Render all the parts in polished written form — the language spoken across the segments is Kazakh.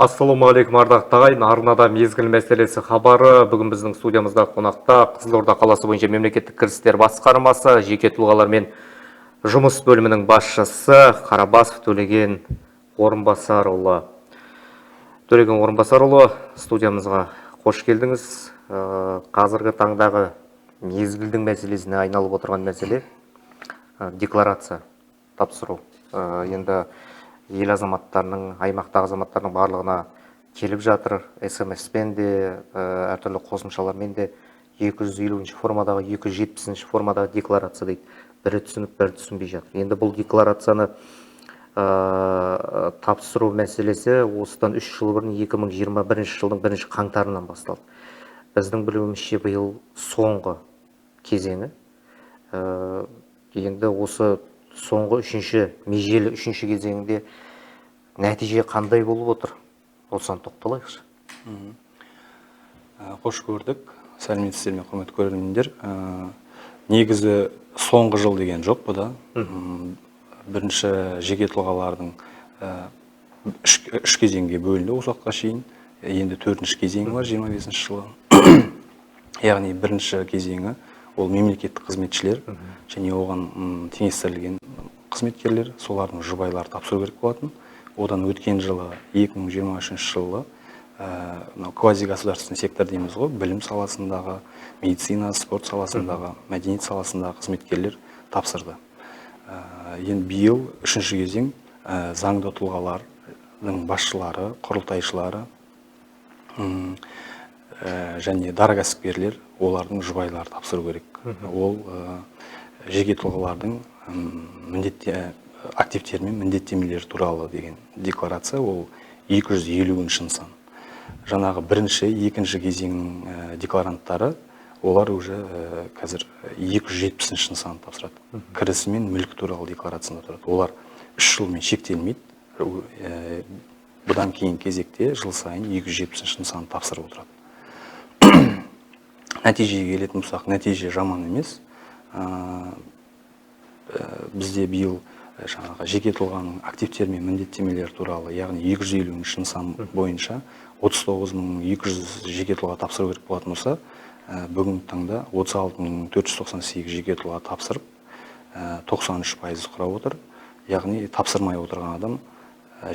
Ассалаумағалейкум ардақты ағайын, арнада мезгіл мәселесі хабары. Бүгін біздің студиямызда қонақта Қызылорда қаласы бойынша мемлекеттік кірістер басқармасы жеке тұлғалармен жұмыс бөлімінің басшысы Қарабасов Төлеген Орынбасарұлы. Студиямызға қош келдіңіз. Қазіргі таңдағы мезгілдің мәселесіне айналып отырған мәселе декларация тапсыру. Енді ел азаматтарының, аймақтағы азаматтарының барлығына келіп жатыр. СМС-пен де, әртүрлі қосымшалармен де 250-ші формадағы, 270-ші формадағы декларация дейді. Бірі түсініп, бірі түсінбей жатыр. Енді бұл декларацияны тапсыру мәселесі осыдан 3 жыл бұрын 2021 жылдың 1 қаңтарынан басталды. Біздің білуімізше биыл соңғы кезеңі. Енді осы соңғы межелі үшінші кезеңінде нәтиже қандай болып отыр? Осыған тоқталайықшы. Қош көрдік. Сәлеметсіздер ме, құрметті көрермендер. Негізі соңғы жыл деген жоқ бұда. Бірінші жеке тұлғалардың үш кезеңге бөлінді осы уақытқа шейін. Енді 4-ші кезеңі бар 25-ші жылы. Яғни бірінші кезеңі ол мемлекеттік қызметшілер және оған теңестірілген қызметкерлер, солардың жұбайлары тапсыру керек болатын. Одан өткен жылы 2023 жылы квазигосударственный сектор дейміз ғой, білім саласындағы, медицина, спорт саласындағы, мәдениет саласындағы қызметкерлер тапсырды. Енді биыл 3-ші кезең заңды тұлғалардың басшылары, құрылтайшылары және дара кәсіпкерлер, олардың жұбайлары тапсыру керек. Ол жеке тұлғалардың активтері мен міндеттемелері туралы деген декларация, ол 250-ші нысан. Жаңағы бірінші, екінші кезеңнің декларанттары, олар уже қазір 270-ші нысан тапсырады. Кірісі мен мүлкі туралы декларацияны тұрады. Олар 3 жылмен шектелмейді. Бұдан кейін кезекте жыл сайын 270-ші нысан тапсырып отырады. Нәтижеге келетін болсақ, нәтиже жаман емес. Бізде биыл жеке тұлғаның активтері мен міндеттемелері туралы, яғни 250-ші нысан бойынша 39.200 жеке тұлға тапсыру керек болатын болса, бүгінгі таңда 36.498 жеке тұлға тапсырып, 93% құрап отыр. Яғни тапсырмай отырған адам,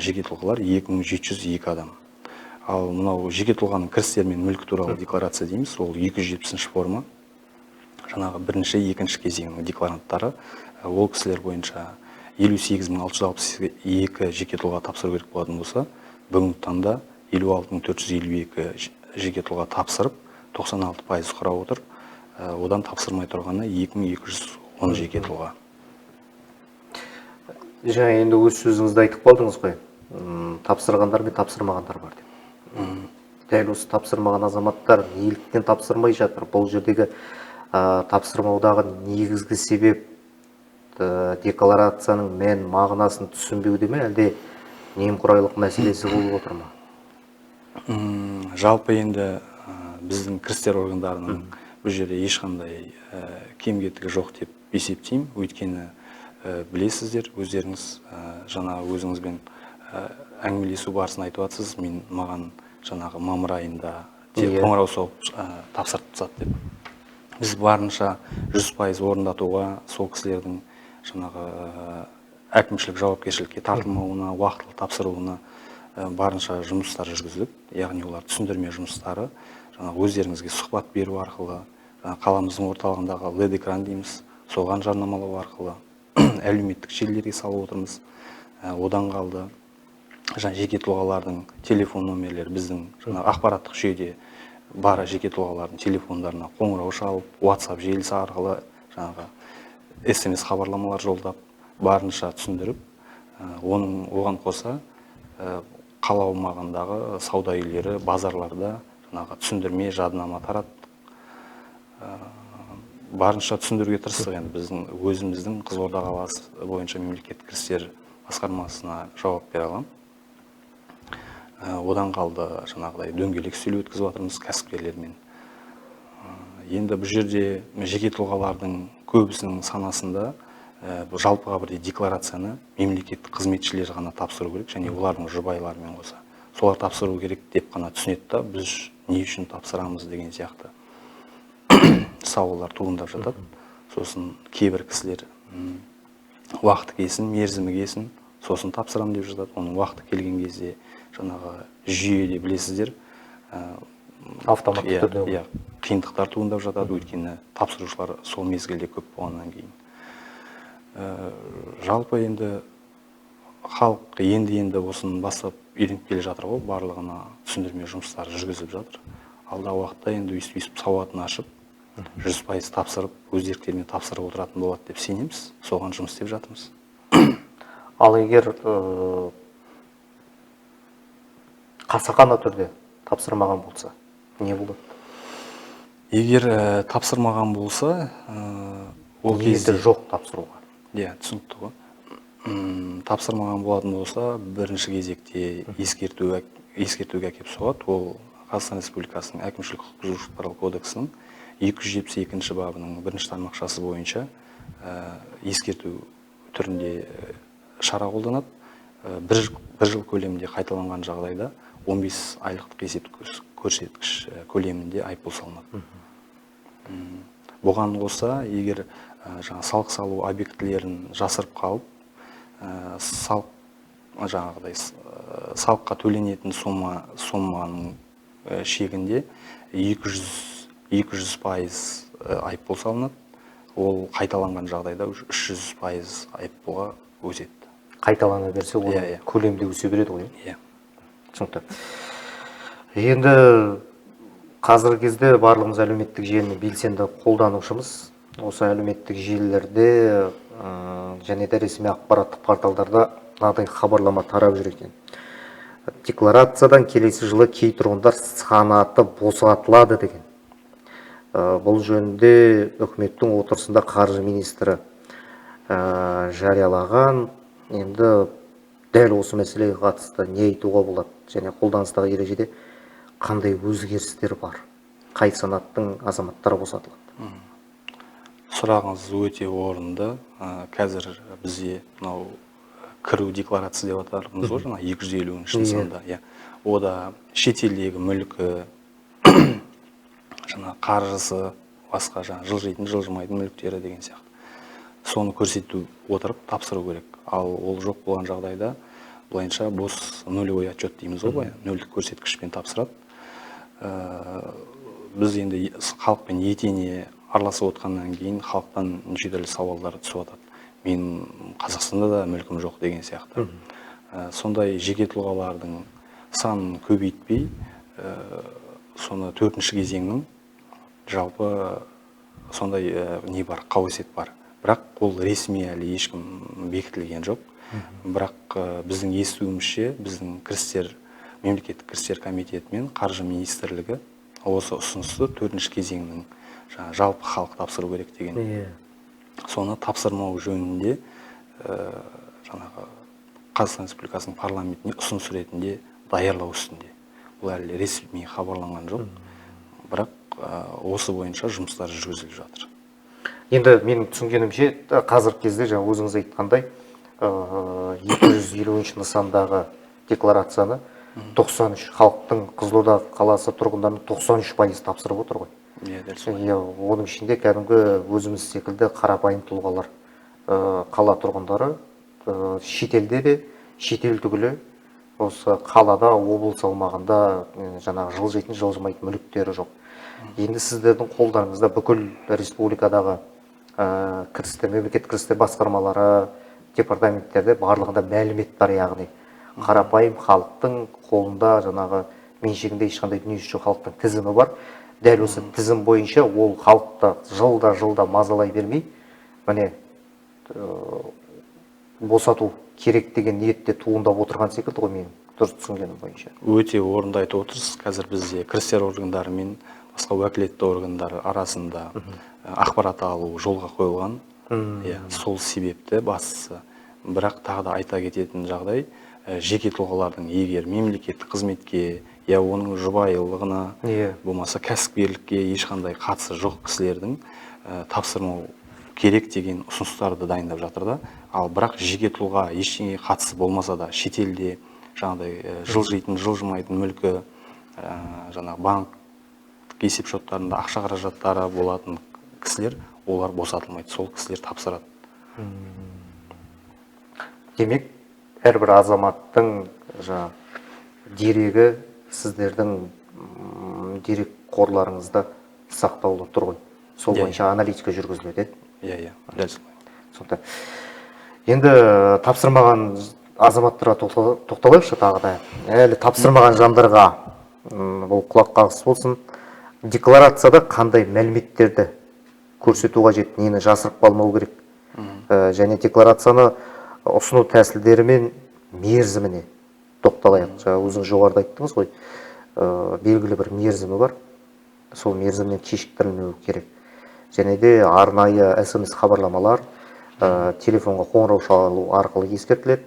жеке тұлғалар 2702 адам. Ал мынау жеке тұлғаның кірістері мен мүлкі туралы декларация дейміз, ол 270-ші форма. Жаңағы бірінші, екінші кезеңнің декларанттары, ол кісілер бойынша 58.662 жеке тұлға тапсыру керек болатын болса, бүгінгі таңда 56.452 жеке тұлға тапсырып, 96% құрап отыр. Одан тапсырмай тұрғаны 2210 жеке тұлға. Жаңа енді өз сөзіңізді айтып қалдыңыз ғой, тапсырғандар мен тапсырмағандар бар деп. Дәл осы тапсырмаған азаматтар неліктен тапсырмай жатыр? Бұл жердегі тапсырмаудағы негізгі себеп декларацияның мән мағынасын түсінбеуде ме, әлде немқұрайлық мәселесі болып отыр ма? Жалпы енді біздің кірістер органдарының бұл жерде ешқандай кем-кетігі жоқ деп есептеймін. Өйткені білесіздер, өздеріңіз жаңағы өзіңізбен әңгімелесу барысын айтып жатсыз, маған жаңағы мамыр айында қоңырау соғып тапсырып тастады деп. Біз барынша 100% орындатуға, сол кісілердің жаңағы әкімшілік жауапкершілікке тартылмауына, уақытылы тапсыруына барынша жұмыстар жүргіздік. Яғни олар түсіндірме жұмыстары, жаңағы өздеріңізге сұхбат беру арқылы, қаламыздың орталығындағы LED экран дейміз, соған жарнамалау арқылы әлеуметтік желілерге салып отырмыз. Одан қалды жеке тұлғалардың телефон номерлері біздің ақпараттық жүйеде бар жеке тұлғалардың телефондарына қоңырау шалып, WhatsApp желісі арқылы жаңағы SMS хабарламалар жолдап, барынша түсіндіріп, оған қоса қала аумағындағы сауда үйлері, базарларда жаңағы түсіндірме, жадынама тараттық. Барынша түсіндіруге тырыстық. Енді біздің өзіміздің Қызылорда қаласы бойынша мемлекеттік кірістер басқармасына жауап бере аламын. Одан қалды жаңағыдай дөңгелек үстел өткізіп жатырмыз кәсіпкерлермен. Енді бұл жерде жеке тұлғалардың көбісінің санасында жалпыға бірдей декларацияны мемлекеттік қызметшілер ғана тапсыру керек, және олардың жұбайларымен қоса. солар тапсыру керек деп қана түсінеді да, біз не үшін тапсырамыз деген сияқты сауалдар туындап жатады. Сосын кейбір кісілер уақыты келсін, мерзімі келсін, сосын тапсырам деп жатады. Оның уақыты келген кезде жаңағы жүйеде білесіздер, автоматты түрде қиындықтар туындап жатады, өйткені тапсырушылар сол мезгілде көп болғаннан кейін. Жалпы енді халық енді осыны бастап үйреніп келе жатыр ғой, барлығына түсіндірме жұмыстары жүргізіліп жатыр. Алдағы уақытта енді өйстіп сауатын ашып, 100% тапсырып, өз еріктерімен тапсырып отыратын болады деп сенеміз. Соған жұмыс істеп жатырмыз. Ал егер қасақана түрде тапсырмаған болса, не болады? Егер тапсырмаған болса, ол кезде жоқ тапсыруға. Түсінікті ғой. Тапсырмаған болатын болса, бірінші кезекте ескертуге әкеп соғады. Ол Қазақстан Республикасының әкімшілік құқық бұзушылық туралы кодексінің 272 бабының 1 тармақшасы бойынша ескерту түрінде шара қолданады. Бір жыл көлемінде қайталанған жағдайда 15 айлықтық есептік көрсеткіш көлемінде айыппұл салынады. Бұған қоса, егер салық салу объектілерін жасырып қалып, салыққа төленетін соманың шегінде 200% айыппұл салынады. Ол қайталанған жағдайда 300% айыппұлға өседі. Қайталана берсе, ол көлемде өсе береді ғой. Түсінікті. Енді қазіргі кезде барлығымыз әлеуметтік желіні белсенді қолданушымыз. Осы әлеуметтік желілерде және де ресми ақпараттық порталдарда мынадай хабарлама тарап жүр екен. Декларациядан келесі жылы кей тұрғындар санаты босатылады деген. Бұл жөнінде үкіметтің отырысында қаржы министрі жариялаған. Енді дәл осы мәселеге қатысты не айтуға болады, және қолданыстағы ережеде қандай өзгерістер бар? Қай санаттың азаматтары босатылады? Сұрағыңыз өте орынды. Қазір бізде мынау кіру декларация деп атармыз ғой, жаңа 250-ші нысанда. Ода шетелдегі мүлкі, жаңа қаржысы, басқа жаңа жылжитын, жылжымайтын мүліктері деген сияқты. Соны көрсету отырып тапсыру керек. Ал ол жоқ болған жағдайда, былайынша бос нулевой отчет дейміз ғой, нөлдік көрсеткішпен тапсырады. Біз енді халықпен етене араласып отқаннан кейін халықтан неше түрлі сауалдар түсіп жатады. Мен Қазақстанда да мүлкім жоқ деген сияқты. Сондай жеке тұлғалардың санын көбейтпей, соны 4-ші кезеңнің жалпы сондай не бар, қауесет бар. Бірақ ол ресми әлі ешкім бекітілген жоқ. Бірақ біздің естуімізше, біздің мемлекеттік кірістер комитеті мен қаржы министрлігі осы ұсынысты 4-ші кезеңнің жалпы халық тапсыру керек деген. Соны тапсырмау жөнінде жаңағы Қазақстан Республикасының парламентіне ұсыныс ретінде даярлау үстінде. Бұл әлі ресми хабарланған жоқ. Бірақ осы бойынша жұмыстар жүргізіліп жатыр. Енді менің түсінгенімше, қазіргі кезде жаңа өзіңіз айтқандай 250-ші нысандағы декларацияны 93 халықтың, Қызылорда қаласы тұрғындарының 93% тапсырып отыр ғой. Оның ішінде кәдімгі өзіміз секілді қарапайым тұлғалар, қала тұрғындары шетелде де, шетел түгілі осы қалада, облыс аумағында жаңағы жылжитын, жылжымайтын мүліктері жоқ. Енді сіздердің қолдарыңызда бүкіл республикадағы мемлекеттік кірістер басқармалары, департаменттерде барлығында мәлімет бар, яғни қарапайым халықтың қолында жаңағы меншігінде ешқандай дүниесі жоқ халықтың тізімі бар. Дәл осы тізім бойынша ол халықты жылда мазалай бермей, міне босату керек деген ниетте туындап отырған секілді ғой, мен дұрыс түсінгенім бойынша. Өте орынды айтып отырсыз. Қазір бізде кірістер органдары мен басқа уәкілетті органдар арасында ақпарат алу жолға қойылған. Сол себепті бастысы. Бірақ тағы да айта кететін жағдай, жеке тұлғалардың егер мемлекеттік қызметке, оның жұбайылығына, болмаса кәсіпкерлікке ешқандай қатысы жоқ кісілердің тапсырмау керек деген ұсыныстарды дайындап жатыр да. Ал бірақ жеке тұлға ештеңе қатысы болмаса да, шетелде жаңағыдай жылжитын жылжымайтын мүлкі жаңағы банк есеп шоттарында ақша қаражаттары болатын кісілер олар босатылмайды, сол кісілер тапсырады. Демек әрбір азаматтың дерегі сіздердің дерек қорларыңызда сақтаулы тұр ғой. Сол бойынша аналитика жүргізіледі. Иә, дәл солай. Сонда енді тапсырмаған азаматтарға тоқталайықшы тағы да. Әлі тапсырмаған жандарға бұл құлақ қағыс болсын. Декларацияда қандай мәліметтерді көрсету қажет, нені жасырып қалмау керек. Және декларацияны ұсыну тәсілдері мен мерзіміне тоқталайық. Өзіңіз жоғарыда айттыңыз ғой, белгілі бір мерзімі бар. Сол мерзімнен кешіктірілмеу керек. Және де арнайы SMS хабарламалар телефонға қоңырау шалу арқылы ескертіледі.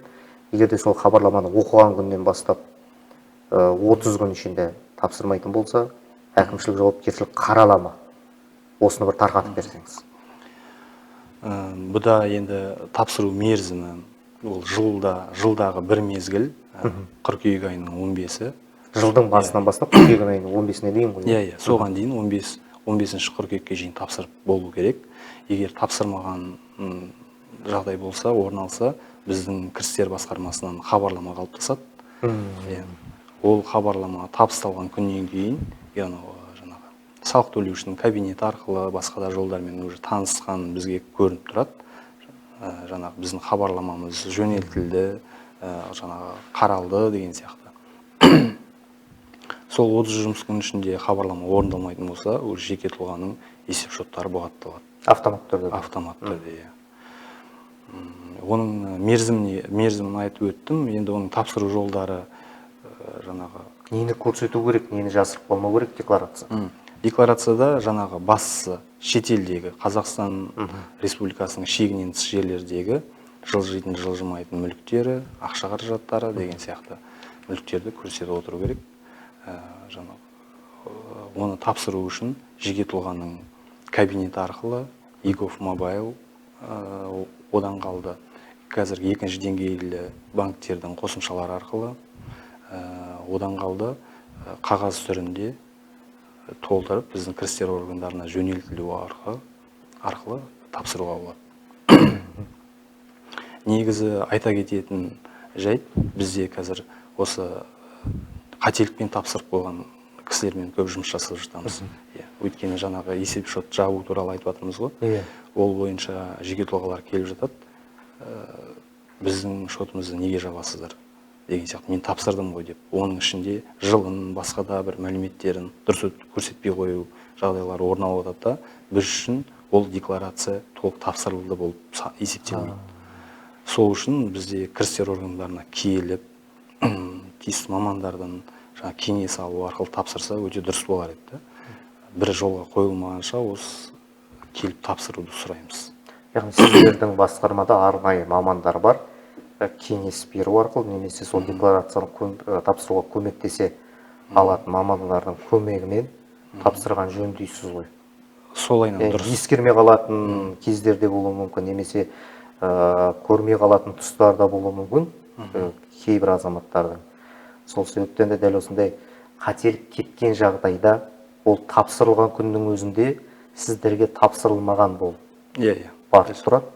Егер де сол хабарламаны оқыған күннен бастап 30 күн ішінде тапсырмайтын болса, әкімшілік жауапкершілік қаралама. Осыны бір тарқатып берсеңіз. Бұда енді тапсыру мерзімі, ол жылдағы бір мезгіл, қыркүйек айының 15-і. Жылдың басынан бастап қыркүйек айының 15-іне дейін ғой. Иә, соған дейін 15-ші қыркүйекке дейін тапсырып болу керек. Егер тапсырмаған жағдай болса, орын алса, біздің кірістер басқармасынан хабарлама қалыптасады. Ол хабарлама табысталған күннен кейін, жаңағы салық төлеушінің кабинеті арқылы басқа да жолдармен уже танысқан бізге көрініп тұрады. Жаңағы біздің хабарламамыз жөнелтілді, жаңағы қаралды деген сияқты. Сол 30 жұмыс күн ішінде хабарлама орындалмайтын болса, ол жеке тұлғаның есеп шоттары бұғатталады. Автомат түрде. Оның мерзімін айтып өттім. Енді оның тапсыру жолдары жаңағы нені көрсету керек, нені жасырып қалмау керек декларация. Декларацияда жаңағы бастысы шетелдегі Қазақстан Республикасының шегінен тыс жерлердегі жылжитын жылжымайтын мүліктері, ақша қаражаттары деген сияқты мүліктерді көрсетіп отыру керек. Оны тапсыру үшін жеке тұлғаның кабинеті арқылы e-gov mobile, одан қалды қазіргі екінші деңгейлі банктердің қосымшалары арқылы, одан қалды қағаз түрінде толтырып біздің кірістер органдарына жөнелтілу арқылы тапсыруға болады. Негізі айта кететін жайт, бізде қазір осы қателікпен тапсырып қойған кісілермен көп жұмыс жасап жатамыз. Өйткені жаңағы есеп шот жабу туралы айтып жатырмыз ғой. Ол бойынша жеке тұлғалар келіп жатады. Біздің шотымызды неге жабасыздар деген сияқты, мен тапсырдым ғой деп. Оның ішінде жылын, басқа да бір мәліметтерін дұрыс көрсетпей қою жағдайлар орын алып жатады да, біз үшін ол декларация толық тапсырылды болып есептелмейді. Сол үшін бізде кірістер органдарына келіп, тиісті мамандардан кеңес алу арқылы тапсырса өте дұрыс болар еді. Бір жолға қойылмағанша осы келіп тапсыруды сұраймыз. Яғни сіздердің басқармада арнайы мамандар бар, кеңес беру арқылы немесе сол декларацияны тапсыруға көмектесе алатын мамандардың көмегімен тапсырған жөн дейсіз ғой. Солайынан дұрыс. Ескермей қалатын кездерде болуы мүмкін, немесе көрмей қалатын тұстарда болуы мүмкін кейбір азаматтардың. Сол себептен де дәл осындай қателік кеткен жағдайда ол тапсырылған күннің өзінде сіздерге тапсырылмаған болып барып тұрады.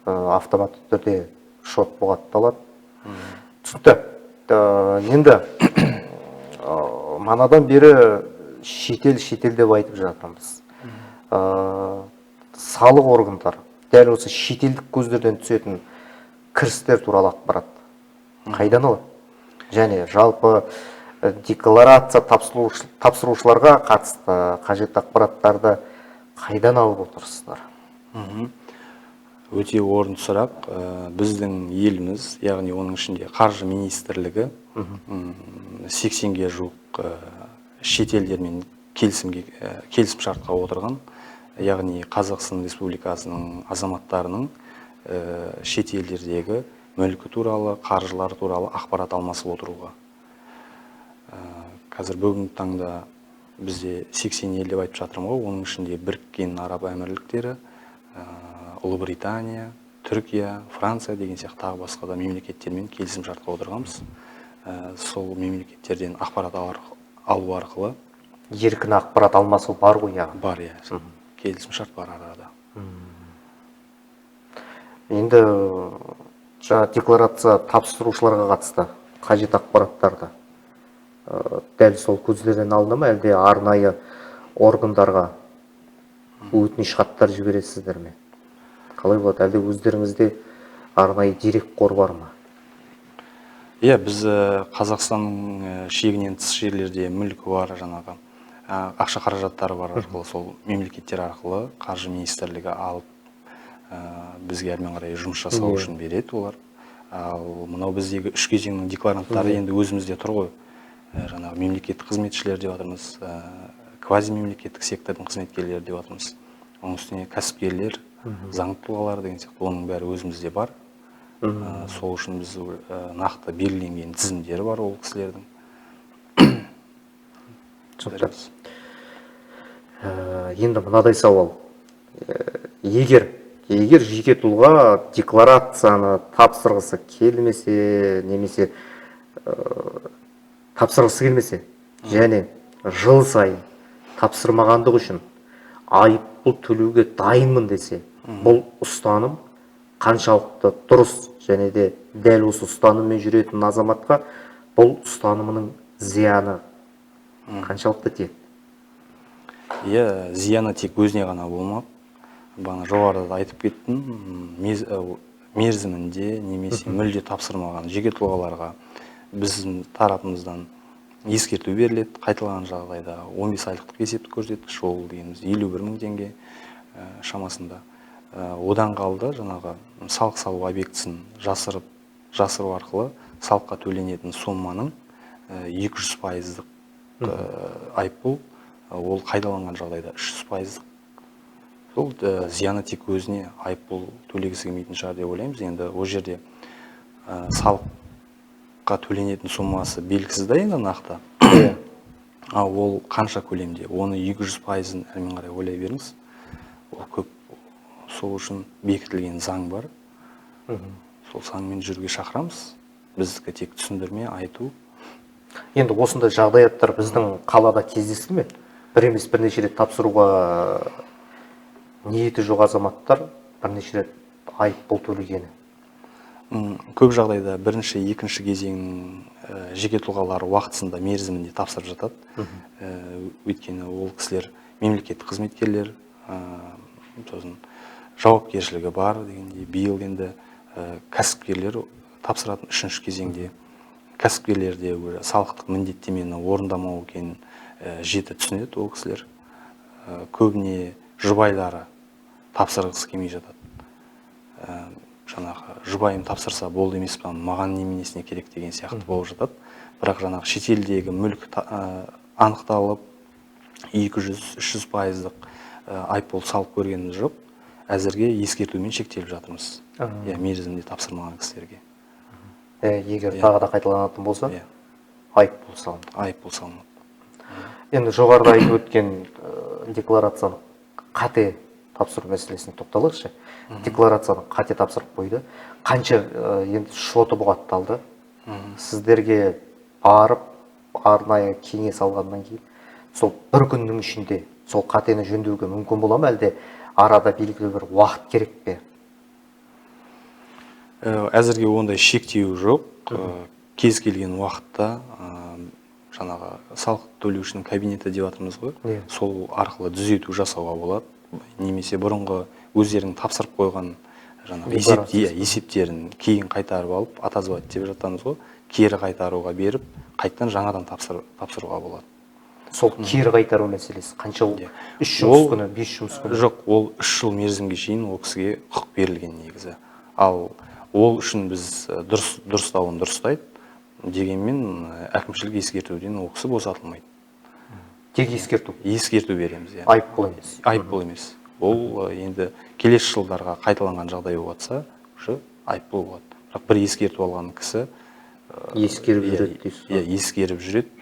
Автоматты түрде шот бұғатталады. Түсінікті. Енді манадан бері шетел деп айтып жатырмыз. Салық органдары дәл осы шетелдік көздерден түсетін кірістер туралы ақпарат қайдан алады? Және жалпы декларация тапсырушыларға қатысты қажетті ақпараттарды қайдан алып отырсыздар? Өте орынды сұрақ. Біздің еліміз, яғни оның ішінде қаржы министрлігі 80-ге жуық шетелдермен келісім шартқа отырған, яғни Қазақстан Республикасының азаматтарының шетелдердегі мүлкі туралы, қаржылары туралы ақпарат алмасып отыруға. Қазір бүгінгі таңда бізде 80 ел деп айтып жатырмын ғой, оның ішінде Біріккен Араб Әмірліктері, Ұлыбритания, Түркия, Франция деген сияқты тағы басқа да мемлекеттермен келісім шартқа отырғанбыз. сол мемлекеттерден ақпарат алу арқылы еркін ақпарат алмасу бар ғой яғни. бар, иә, келісімшарт бар арада. Енді жаңа декларация тапсырушыларға қатысты қажет ақпараттарды дәл сол көздерден алына ма, әлде арнайы органдарға өтініш хаттар жібересіздер ме? Қалай болады? Әлде өздеріңізде арнайы дерекқор бар ма? Иә, біз Қазақстанның шегінен тыс жерлерде мүлкі бар, жаңағы ақша қаражаттары бар арқылы, сол мемлекеттер арқылы қаржы министрлігі алып бізге әрмен қарай жұмыс жасау үшін береді олар. Ал мынау біздегі үш кезеңнің декларанттары енді өзімізде тұр ғой. Жаңағы мемлекеттік қызметшілер деп жатырмыз, квазимемлекеттік сектордың қызметкерлері деп жатырмыз. Оның үстіне кәсіпкерлер, заңды тұлғалар деген сияқты, оның бәрі өзімізде бар. Сол үшін біз нақты белгіленген тізімдері бар ол кісілердің. Енді мынадай сауал. Егер жеке тұлға декларацияны тапсырғысы келмесе, немесе тапсырғысы келмесе, және жыл сайын тапсырмағандық үшін айыппұл төлеуге дайынмын десе, бұл ұстаным қаншалықты дұрыс, және де дәл осы ұстаныммен жүретін азаматқа бұл ұстанымының зияны қаншалықты тиеді? Иә, зияны тек өзіне ғана болмақ. Бағана жоғарыда айтып кеттім, мерзімінде немесе мүлде тапсырмаған жеке тұлғаларға біздің тарапымыздан ескерту беріледі. Қайталаған жағдайда 15 айлықтық есептік көрсеткіш, ол дегеніміз 51.000 теңге шамасында. Одан қалды жаңағы салық салу объектісін жасыру арқылы салыққа төленетін соманың 200%-ық айыппұл, ол қайталанған жағдайда 300%-ық. Сол зияны тек өзіне айыппұл төлегісі келмейтін шығар деп ойлаймыз. Енді ол жерде салыққа төленетін сомасы белгісіз да енді нақты. Ал ол қанша көлемде? Оны 200%-ын әрмен қарай ойлай беріңіз. Ол көп. Сол үшін бекітілген заң бар. Сол заңмен жүруге шақырамыз. Біздікі тек түсіндірме, айту. Енді осындай жағдаяттар біздің қалада кездесті ме? Бір емес бірнеше рет тапсыруға ниеті жоқ азаматтар бірнеше рет айыппұл төлегені. Көп жағдайда бірінші, екінші кезеңнің жеке тұлғалары уақытысында мерзімінде тапсырып жатады. Өйткені ол кісілер мемлекеттік қызметкерлер, сосын жауапкершілігі бар дегендей. Биыл енді кәсіпкерлер тапсыратын үшінші кезеңде. Кәсіпкерлерде салықтық міндеттемені орындамау екенін жіті түсінеді ол кісілер. Көбіне жұбайлары тапсырғысы келмей жатады. Жаңағы жұбайым тапсырса болды емес пе, маған неменесіне керек деген сияқты болып жатады. Бірақ жаңағы шетелдегі мүлік анықталып 200-300%-ық айыппұл салып көргеніміз жоқ. Әзірге ескертумен шектеліп жатырмыз. Мерзімінде тапсырмаған кісілерге. Егер тағы да қайталанатын болса, айыппұл салынады. Айыппұл салынады. Енді жоғарыда айтып өткен декларацияны қате тапсыру мәселесіне тоқталайықшы. Декларацияны қате тапсырып қойды. Қанша енді шоты бұғатталды. Сіздерге барып арнайы кеңес алғаннан кейін сол бір күннің ішінде сол қатені жөндеуге мүмкін бола ма, әлде арада белгілі бір уақыт керек пе? Әзірге ондай шектеу жоқ. Кез келген уақытта жаңағы салық төлеушінің кабинеті деп жатырмыз ғой. Сол арқылы түзету жасауға болады. Немесе бұрынғы өздерінің тапсырып қойған жаңағы есептерін кейін қайтарып алып, отозвать деп жатамыз ғой. Кері қайтаруға беріп, қайттан жаңадан тапсыруға болады. Сол кері қайтару мәселесі қанша ол? 3 жұмыс күні, 5 жұмыс күні? Жоқ, ол 3 жыл мерзімге шейін ол кісіге құқық берілген негізі. Ал ол үшін біз дұрыстауын дұрыстайды. Дегенмен әкімшілік ескертуден ол кісі босатылмайды. Тек ескерту? Ескерту береміз. Айыппұл емес? Айыппұл емес. Ол енді келесі жылдарға қайталанған жағдай болатса, айыппұл болады. Бірақ бір ескерту алған кісі ескеріп жүреді дейсіз? Ескеріп жүреді.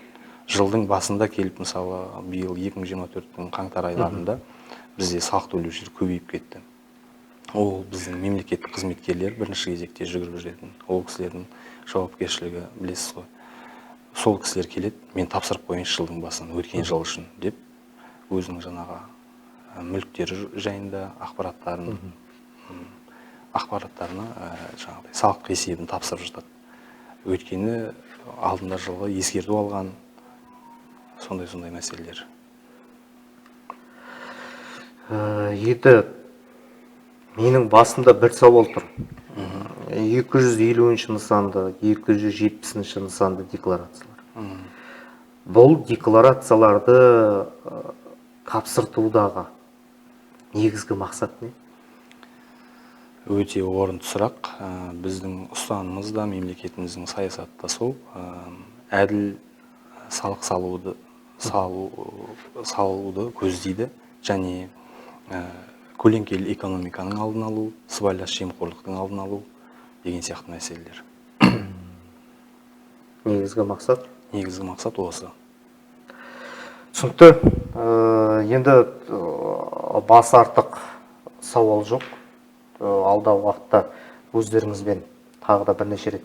Жылдың басында келіп, мысалы, биыл 2024-тің қаңтар айларында бізде салық төлеушілер көбейіп кетті. Ол біздің мемлекеттік қызметкерлер бірінші кезекте жүгіріп жүретін. Ол кісілердің жауапкершілігі білесіз ғой. сол кісілер келеді, мен тапсырып қояйыншы жылдың басынан өткен жыл үшін деп, өзінің жаңағы мүліктері жайында ақпараттарына жаңағыдай салық есебін тапсырып жатады. Өйткені алдында жылғы ескерту алған сондай мәселелер. Енді менің басымда бір сауал тұр. 250 нысанды, 270 нысанды декларациялар. Бұл декларацияларды тапсыртудағы негізгі мақсат не? Өте орынды сұрақ. Біздің ұстанымыз да, мемлекетіміздің саясаты да сол. Әділ салық салуды көздейді, және көлеңкелі экономиканың алдын алу, сыбайлас жемқорлықтың алдын алу деген сияқты мәселелер. Негізгі мақсат? Негізгі мақсат осы. Түсінікті. Енді басы артық сауал жоқ. Алдағы уақытта өздеріңізбен тағы да бірнеше рет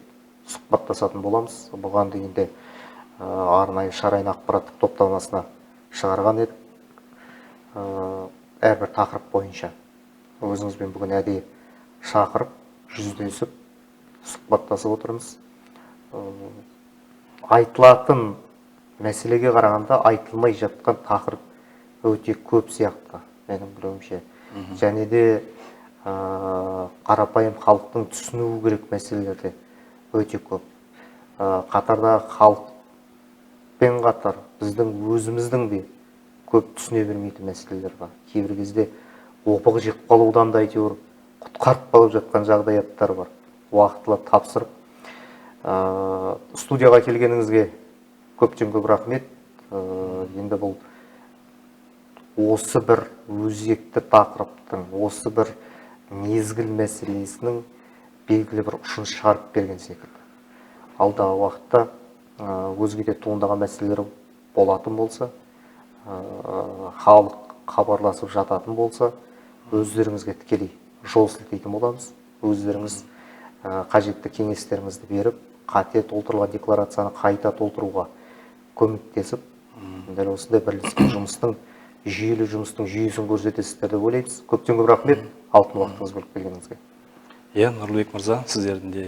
сұхбаттасатын боламыз. Бұған дейін де арнайы Шарайын ақпараттық топтамасына шығарған едік. Әрбір тақырып бойынша өзіңізбен бүгін әдейі шақырып, жүздесіп, сұхбаттасып отырмыз. Айтылатын мәселеге қарағанда айтылмай жатқан тақырып өте көп сияқты, менің білуімше. Және де қарапайым халықтың түсінуі керек мәселелерде өте көп. Қатарда халықпен қатар біздің өзіміздің де көп түсіне бермейтін мәселелер бар. Кейбір кезде опық жеп қалудан да әйтеуір құтқарып қалып жатқан жағдаяттар бар. Уақытылы тапсырып. Студияға келгеніңізге көптен көп рахмет. Енді бұл осы бір өзекті тақырыптың, осы бір мезгіл мәселесінің белгілі бір ұшын шығарып берген секілді. Алдағы уақытта өзге де туындаған мәселелер болатын болса, халық хабарласып жататын болса, өздеріңізге тікелей жол сілтейтін боламыз. Өздеріңіз қажетті кеңестеріңізді беріп, қате толтырылған декларацияны қайта толтыруға көмектесіп, дәл осындай бірлескен жұмыстың, жүйелі жұмыстың жүйесін көрсетесіздер деп ойлаймыз. Көптен көп рахмет, алтын уақытыңыз бөліп келгеніңізге. Нұрлыбек мырза, сіздердің де,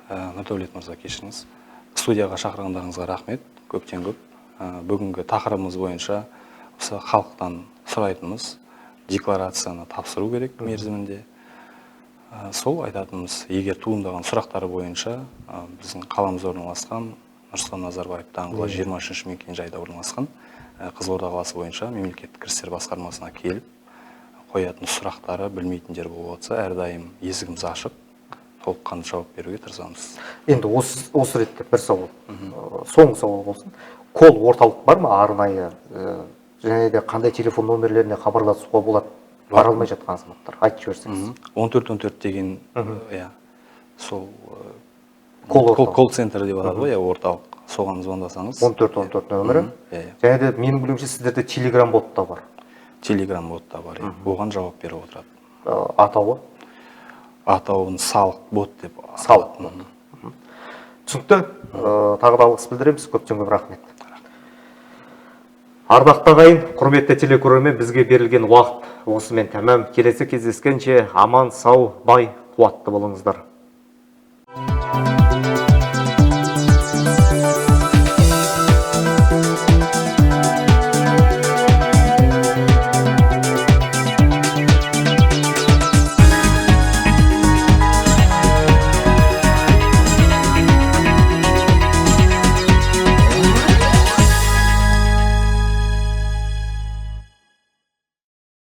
Нұрдәулет мырза, кешіріңіз. Студияға шақырғандарыңызға рахмет, көптен көп. Бүгінгі тақырыбымыз бойынша осы халықтан сұрайтынымыз декларацияны тапсыру керек мерзімінде. Сол айтатынымыз, егер туындаған сұрақтары бойынша біздің қаламыз орналасқан Нұрсұлтан Назарбаев даңғылы 23-ші мекен-жайда орналасқан Қызылорда қаласы бойынша мемлекеттік кірістер басқармасына келіп, қоятын сұрақтары білмейтіндер болып отырса, әрдайым есігіміз ашық, толыққанды жауап беруге тырысамыз. Енді осы ретте бір сауал, соңғы сауал болсын. Кол орталық бар ма арнайы? Және де қандай телефон номерлеріне хабарласуға болады? Бара алмай жатқан азаматтар, айтып жіберсеңіз. 1414 деген, сол колл-центр деп атады ғой, орталық. Соған звондасаңыз. 1414 нөмірі. Және де менің білуімше сіздерде телеграм бот та бар. Телеграм бот та бар. Оған жауап беріп отырады. Атауы? Атауын салық бот деп. Салық бот. Түсінікті. Тағы да алғыс білдіреміз. Көптен көп рахмет. Ардақты ағайын, құрметті телекөрермен, бізге берілген уақыт осымен тәмам. Келесі кездескенше аман, сау, бай, қуатты болыңыздар.